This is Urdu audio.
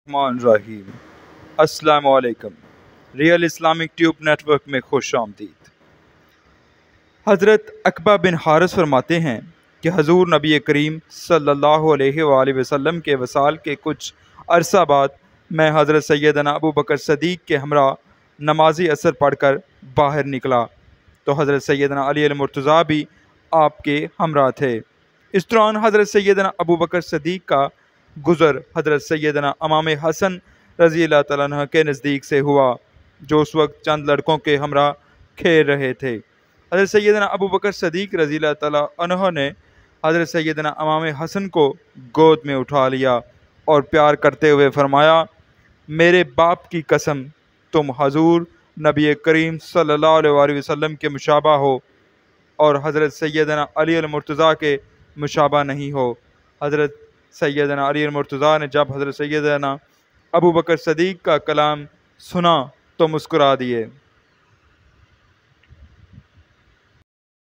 الرحمن الرحیم۔ السلام علیکم۔ Real Islamic tube network میں خوش آمدید۔ حضرت عقبہ بن حارث فرماتے ہیں کہ حضور نبی کریم صلی اللہ علیہ وآلہ وسلم کے وصال کے کچھ عرصہ بعد میں حضرت سیدنا ابو بکر صدیق کے ہمراہ نماز عصر پڑھ کر باہر نکلا تو حضرت سیدنا علی المرتضیٰ بھی آپ کے ہمراہ تھے۔ اس دوران حضرت سیدنا ابو بکر صدیق کا گزر حضرت سیدنا امام حسن رضی اللہ تعالیٰ عنہ کے نزدیک سے ہوا، جو اس وقت چند لڑکوں کے ہمراہ کھیل رہے تھے۔ حضرت سیدنا ابو بکر صدیق رضی اللہ تعالیٰ عنہ نے حضرت سیدنا امام حسن کو گود میں اٹھا لیا اور پیار کرتے ہوئے فرمایا، میرے باپ کی قسم تم حضور نبی کریم صلی اللہ علیہ وآلہ وسلم کے مشابہ ہو اور حضرت سیدنا علی المرتضیٰ کے مشابہ نہیں ہو۔ حضرت سیدنا علی المرتضیٰ نے جب حضرت سیدنا ابو بکر صدیق کا کلام سنا تو مسکرا دیے۔